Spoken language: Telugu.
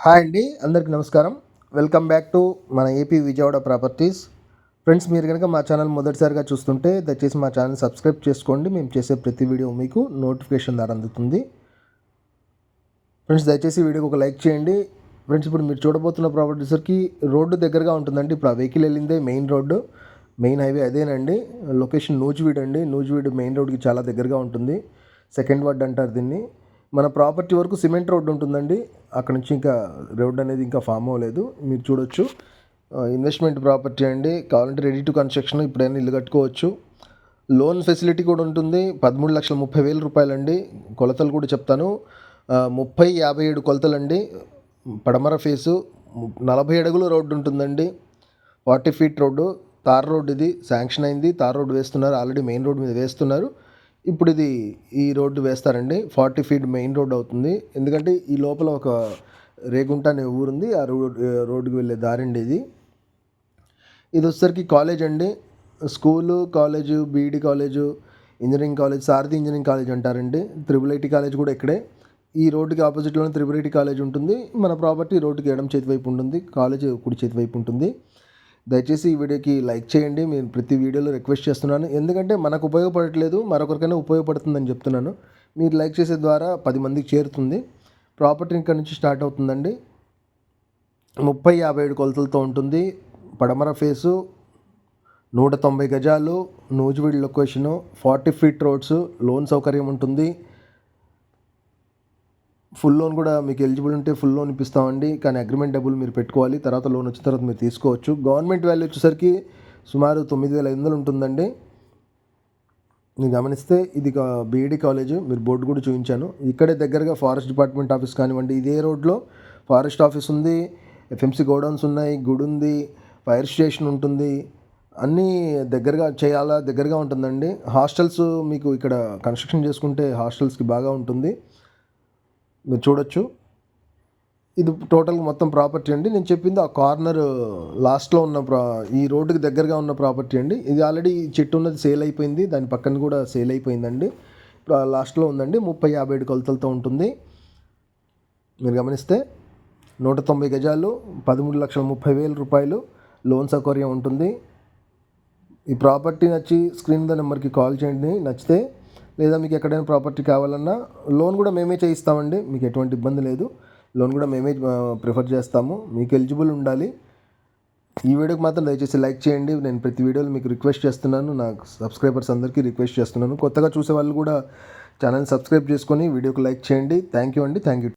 హాయ్ అండి, అందరికీ నమస్కారం. వెల్కమ్ బ్యాక్ టు మన ఏపీ విజయవాడ ప్రాపర్టీస్. ఫ్రెండ్స్, మీరు కనుక మా ఛానల్ మొదటిసారిగా చూస్తుంటే దయచేసి మా ఛానల్ సబ్స్క్రైబ్ చేసుకోండి. మేము చేసే ప్రతి వీడియో మీకు నోటిఫికేషన్ ద్వారా అందుతుంది. ఫ్రెండ్స్, దయచేసి వీడియోకి ఒక లైక్ చేయండి. ఫ్రెండ్స్, ఇప్పుడు మీరు చూడబోతున్న ప్రాపర్టీస్కి రోడ్డు దగ్గరగా ఉంటుందండి. ఇప్పుడు ఆ వెహికల్ వెళ్ళిందే మెయిన్ రోడ్డు, మెయిన్ హైవే అదేనండి. లొకేషన్ నూజివీడు అండి. నూజివీడు మెయిన్ రోడ్కి చాలా దగ్గరగా ఉంటుంది. సెకండ్ వార్డ్ అంటారు దీన్ని. మన ప్రాపర్టీ వరకు సిమెంట్ రోడ్డు ఉంటుందండి. అక్కడ నుంచి ఇంకా రోడ్ అనేది ఇంకా ఫామ్ అవ్వలేదు, మీరు చూడొచ్చు. ఇన్వెస్ట్మెంట్ ప్రాపర్టీ అండి. కావాలంటే రెడీ టు కన్స్ట్రక్షన్, ఇప్పుడైనా ఇల్లు కట్టుకోవచ్చు. లోన్ ఫెసిలిటీ కూడా ఉంటుంది. 13,30,000 రూపాయలండి. కొలతలు కూడా చెప్తాను. 30-57 కొలతలండి. పడమర ఫేసు 40 అడుగుల రోడ్డు ఉంటుందండి. 40 ఫీట్ రోడ్డు, తార్ రోడ్డు. ఇది శాంక్షన్ అయింది, తార్ రోడ్డు వేస్తున్నారు. ఆల్రెడీ మెయిన్ రోడ్డు మీద వేస్తున్నారు. ఇప్పుడు ఇది ఈ రోడ్డు వేస్తారండి. 40 ఫీట్ మెయిన్ రోడ్డు అవుతుంది. ఎందుకంటే ఈ లోపల ఒక రేగుంట అనే ఊరుంది, ఆ రోడ్డుకి వెళ్ళే దారండి ఇది. ఇది వచ్చేసరికి కాలేజ్ అండి. School, college, BEd college, engineering college, Sarathi engineering college అంటారండి. IIIT కాలేజ్ కూడా ఇక్కడే. ఈ రోడ్డుకి ఆపోజిట్లోనే IIIT కాలేజ్ ఉంటుంది. మన ప్రాపర్టీ రోడ్డుకి ఎడమ చేతి వైపు ఉంటుంది, కాలేజ్ కుడి చేతి వైపు ఉంటుంది. దయచేసి ఈ వీడియోకి లైక్ చేయండి. నేను ప్రతి వీడియోలో రిక్వెస్ట్ చేస్తున్నాను, ఎందుకంటే మనకు ఉపయోగపడట్లేదు, మరొకరికైనా ఉపయోగపడుతుందని చెప్తున్నాను. మీరు లైక్ చేసే ద్వారా 10 మందికి చేరుతుంది. ప్రాపర్టీ ఇక్కడ నుంచి స్టార్ట్ అవుతుందండి. 30-57 కొలతలతో ఉంటుంది. పడమర ఫేసు, 190 గజాలు, Nuzvid location, 40 feet roads, loan సౌకర్యం ఉంటుంది. ఫుల్ లోన్ కూడా మీకు ఎలిజిబుల్ ఉంటే ఫుల్ లోన్ ఇప్పిస్తామండి. కానీ అగ్రిమెంట్ డబ్బులు మీరు పెట్టుకోవాలి, తర్వాత లోన్ వచ్చిన తర్వాత మీరు తీసుకోవచ్చు. గవర్నమెంట్ వాల్యూ వచ్చేసరికి సుమారు 9,500 ఉంటుందండి. మీరు గమనిస్తే ఇది బీఈడి కాలేజ్, మీరు బోర్డు కూడా చూపించాను. ఇక్కడే దగ్గరగా ఫారెస్ట్ డిపార్ట్మెంట్ ఆఫీస్ కానివ్వండి, ఇదే రోడ్లో ఫారెస్ట్ ఆఫీస్ ఉంది, FMC గోడౌన్స్ ఉన్నాయి, గుడి ఉంది, ఫైర్ స్టేషన్ ఉంటుంది. అన్నీ దగ్గరగా ఉంటుందండి. హాస్టల్స్ మీకు ఇక్కడ కన్స్ట్రక్షన్ చేసుకుంటే హాస్టల్స్కి బాగా ఉంటుంది, మీరు చూడొచ్చు. ఇది టోటల్ మొత్తం ప్రాపర్టీ అండి. నేను చెప్పింది ఆ కార్నర్ లాస్ట్లో ఉన్న ఈ రోడ్డుకి దగ్గరగా ఉన్న ప్రాపర్టీ అండి. ఇది ఆల్రెడీ చెట్టు ఉన్నది సేల్ అయిపోయింది, దాని పక్కన కూడా సేల్ అయిపోయిందండి. ఇప్పుడు లాస్ట్లో ఉందండి. 30-57 కొలతలతో ఉంటుంది. మీరు గమనిస్తే 190 గజాలు, 13,30,000 రూపాయలు లోన్ సౌకర్యం ఉంటుంది. ఈ ప్రాపర్టీ నచ్చి స్క్రీన్ ద నెంబర్కి కాల్ చేయండి నచ్చితే. లేదా మీకు ఎక్కడైనా ప్రాపర్టీ కావాలన్నా లోన్ కూడా మేమే చేయిస్తామండి. మీకు ఎటువంటి ఇబ్బంది లేదు, లోన్ కూడా మేమే ప్రిఫర్ చేస్తాము. మీకు ఎలిజిబుల్ ఉండాలి. ఈ వీడియోకి మాత్రం దయచేసి లైక్ చేయండి. నేను ప్రతి వీడియోలో మీకు రిక్వెస్ట్ చేస్తున్నాను, నా సబ్స్క్రైబర్స్ అందరికీ రిక్వెస్ట్ చేస్తున్నాను. కొత్తగా చూసే వాళ్ళు కూడా ఛానల్ సబ్స్క్రైబ్ చేసుకొని వీడియోకి లైక్ చేయండి. థ్యాంక్ యూ అండి, థ్యాంక్ యూ.